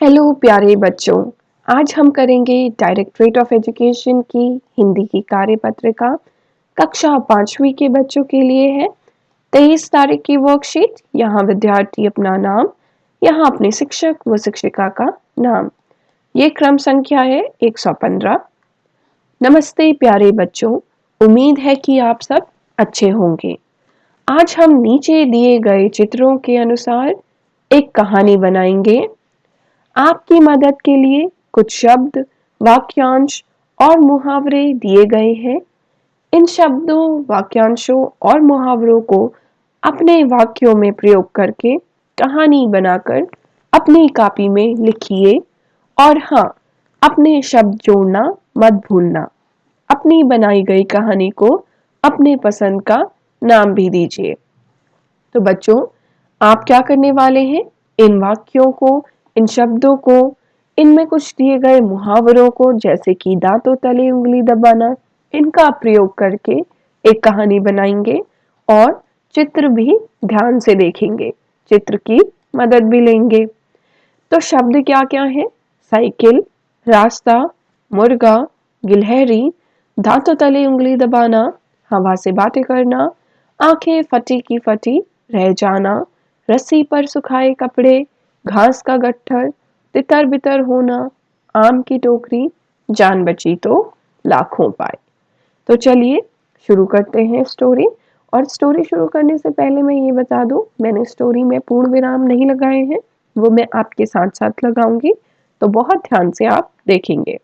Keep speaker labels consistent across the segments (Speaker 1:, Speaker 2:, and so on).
Speaker 1: Hello प्यारे बच्चों। आज हम करेंगे डायरेक्टरेट ऑफ एजुकेशन की हिंदी की कार्यपत्रिका कक्षा 5वीं के बच्चों के लिए है। 23 तारीख की वर्कशीट। यहाँ विद्यार्थी अपना नाम, यहाँ अपने शिक्षक व शिक्षिका का नाम। ये क्रम संख्या है 115। नमस्ते प्यारे बच्चों, उम्मीद है कि आप सब अच्छे होंगे। आज हम नीचे दिए गए चित्रों के अनुसार एक कहानी बनाएंगे। आपकी मदद के लिए कुछ शब्द, वाक्यांश और मुहावरे दिए गए हैं। इन शब्दों, वाक्यांशों और मुहावरों को अपने वाक्यों में प्रयोग करके कहानी बनाकर अपनी कॉपी में लिखिए। और हाँ, अपने शब्द जोड़ना मत भूलना। अपनी बनाई गई कहानी को अपने पसंद का नाम भी दीजिए। तो बच्चों, आप क्या करने वाले हैं? इन वाक्यों को, इन शब्दों को, इनमें कुछ दिए गए मुहावरों को, जैसे कि दांतों तले उंगली दबाना, इनका प्रयोग करके एक कहानी बनाएंगे और चित्र भी ध्यान से देखेंगे, चित्र की मदद भी लेंगे। तो शब्द क्या क्या है? साइकिल, रास्ता, मुर्गा, गिलहरी, दांतों तले उंगली दबाना, हवा से बातें करना, आंखें फटी की फटी रह जाना, रस्सी पर सुखाए कपड़े, घास का गट्ठर, तितर बितर होना, आम की टोकरी, जान बची तो लाखों पाए। तो चलिए शुरू करते हैं स्टोरी। और स्टोरी शुरू करने से पहले मैं ये बता दूं, मैंने स्टोरी में पूर्ण विराम नहीं लगाए हैं, वो मैं आपके साथ साथ लगाऊंगी, तो बहुत ध्यान से आप देखेंगे।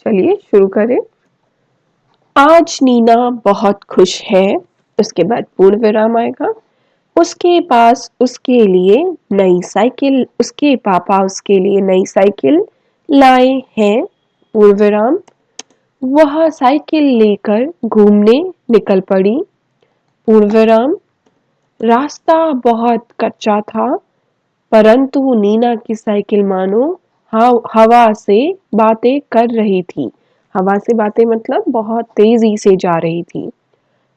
Speaker 1: चलिए शुरू करें। आज नीना बहुत खुश है। उसके बाद पूर्ण विराम आएगा। उसके पास उसके लिए नई साइकिल, उसके पापा उसके लिए नई साइकिल लाए हैं। पूर्ण विराम। वह साइकिल लेकर घूमने निकल पड़ी। पूर्ण विराम। रास्ता बहुत कच्चा था, परंतु नीना की साइकिल मानो हवा से बातें कर रही थी। हवा से बातें मतलब बहुत तेजी से जा रही थी।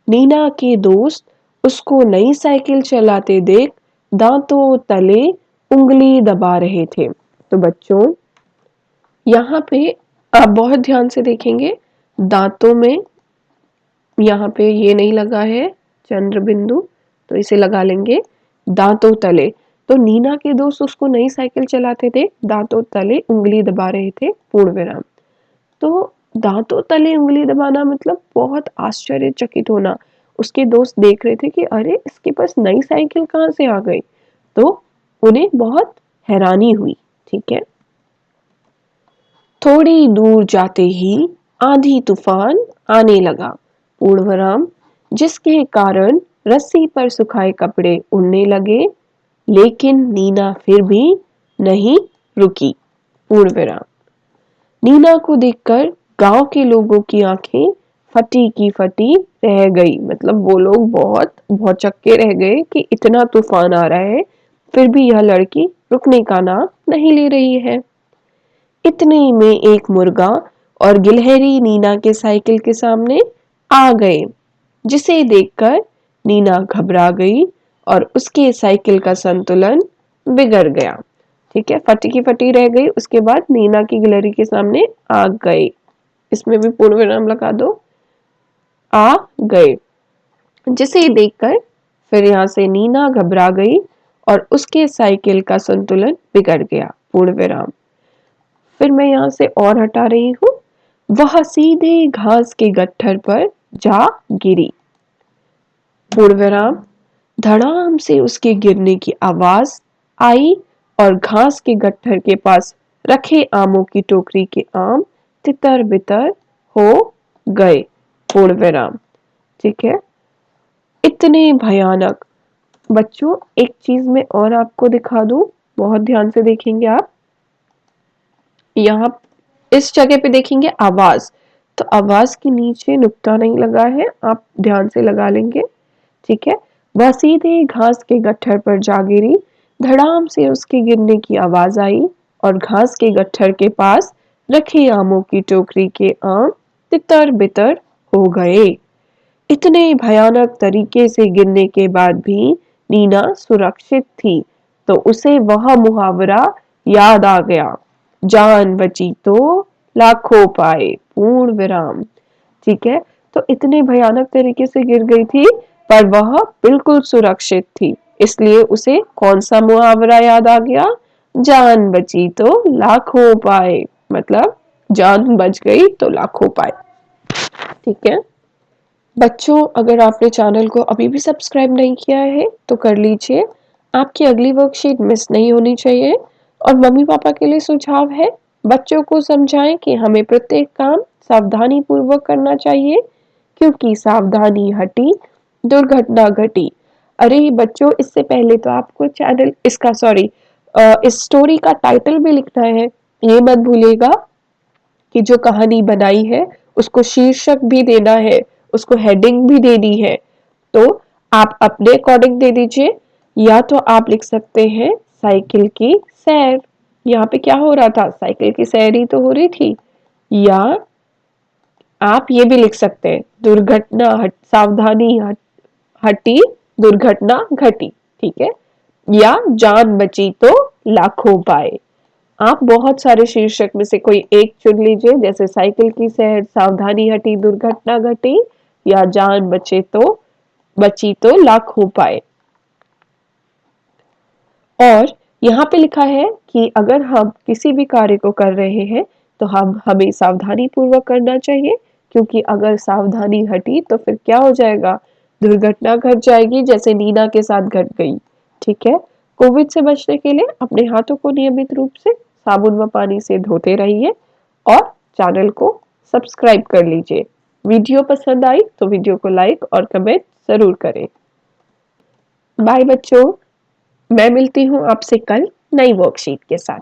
Speaker 1: नीना के दोस्त उसको नई साइकिल चलाते देख दांतों तले उंगली दबा रहे थे। तो बच्चों, यहाँ पे आप बहुत ध्यान से देखेंगे, दांतों में यहाँ पे ये नहीं लगा है चंद्र बिंदु, तो इसे लगा लेंगे दांतों तले। तो नीना के दोस्त उसको नई साइकिल चलाते थे, दांतों तले उंगली दबा रहे थे। पूर्ण विराम। तो दांतों तले उंगली दबाना मतलब बहुत आश्चर्यचकित होना। उसके दोस्त देख रहे थे कि अरे इसके पास नई साइकिल कहाँ से आ गई, तो उन्हें बहुत हैरानी हुई। ठीक है। थोड़ी दूर जाते ही आंधी तूफान आने लगा। पूर्ण विराम। जिसके कारण रस्सी पर सुखाए कपड़े उड़ने लगे, लेकिन नीना फिर भी नहीं रुकी। पूर्ण विराम। नीना को देखकर गांव के लोगों की आंखें फटी की फटी रह गई। मतलब वो लोग बहुत भौचक्के रह गए कि इतना तूफान आ रहा है, फिर भी यह लड़की रुकने का नाम नहीं ले रही है। इतने में एक मुर्गा और गिलहरी नीना के साइकिल के सामने आ गए, जिसे देखकर नीना घबरा गई और उसके साइकिल का संतुलन बिगड़ गया। ठीक है, फटी की फटी रह गई, उसके बाद नीना की गिलहरी के सामने आ गए। इसमें भी पूर्ण विराम लगा दो, आ गए। जिसे देखकर फिर यहाँ से नीना घबरा गई और उसके साइकिल का संतुलन बिगड़ गया। पूर्ण विराम। फिर मैं यहाँ से और हटा रही हूँ। वह सीधे घास के गट्ठर पर जा गिरी। पूर्ण विराम। धड़ाम से उसके गिरने की आवाज आई और घास के गट्ठर के पास रखे आमों की टोकरी के आम तितर बितर हो गए। पूर्ण विराम। ठीक है। इतने भयानक। बच्चों, एक चीज मैं और आपको दिखा दूं, बहुत ध्यान से देखेंगे आप। यहाँ इस जगह पे देखेंगे आवाज, तो आवाज के नीचे नुक्ता नहीं लगा है, आप ध्यान से लगा लेंगे। ठीक है। वह सीधे घास के गट्ठर पर जा गिरी। धड़ाम से उसके गिरने की आवाज आई और घास के गट्ठर के पास रखे आमों की टोकरी के आम तितर बितर हो गए। इतने भयानक तरीके से गिरने के बाद भी नीना सुरक्षित थी, तो उसे वह मुहावरा याद आ गया, जान बची तो लाखों पाए, पूर्ण विराम। ठीक है, तो इतने भयानक तरीके से गिर गई थी पर वह बिल्कुल सुरक्षित थी, इसलिए उसे कौन सा मुहावरा याद आ गया? जान बची तो लाखों पाए, मतलब जान बच गई तो लाखों पाए। ठीक है बच्चों, अगर आपने चैनल को अभी भी सब्सक्राइब नहीं किया है तो कर लीजिए, आपकी अगली वर्कशीट मिस नहीं होनी चाहिए। और मम्मी पापा के लिए सुझाव है, बच्चों को समझाएं कि हमें प्रत्येक काम सावधानी पूर्वक करना चाहिए, क्योंकि सावधानी हटी दुर्घटना घटी। अरे बच्चों, इससे पहले तो आपको चैनल इसका सॉरी इस स्टोरी का टाइटल भी लिखना है, ये मत भूलिएगा कि जो कहानी बनाई है उसको शीर्षक भी देना है, उसको हेडिंग भी देनी है। तो आप अपने अकॉर्डिंग दे दीजिए, या तो आप लिख सकते हैं साइकिल की सैर, यहाँ पे क्या हो रहा था, साइकिल की सैर ही तो हो रही थी। या आप ये भी लिख सकते हैं दुर्घटना सावधानी हटी दुर्घटना घटी। ठीक है, या जान बची तो लाखों पाए। आप बहुत सारे शीर्षक में से कोई एक चुन लीजिए, जैसे साइकिल की सैर, सावधानी हटी दुर्घटना घटी, या जान बची तो लाखों पाए। और यहाँ पे लिखा है कि अगर हम किसी भी कार्य को कर रहे हैं तो हम हमें सावधानी पूर्वक करना चाहिए, क्योंकि अगर सावधानी हटी तो फिर क्या हो जाएगा, दुर्घटना घट जाएगी, जैसे नीना के साथ घट गई। ठीक है, कोविड से बचने के लिए अपने हाथों को नियमित रूप से साबुन व पानी से धोते रहिए और चैनल को सब्सक्राइब कर लीजिए। वीडियो पसंद आई तो वीडियो को लाइक और कमेंट जरूर करें। बाय बच्चों, मैं मिलती हूँ आपसे कल नई वर्कशीट के साथ।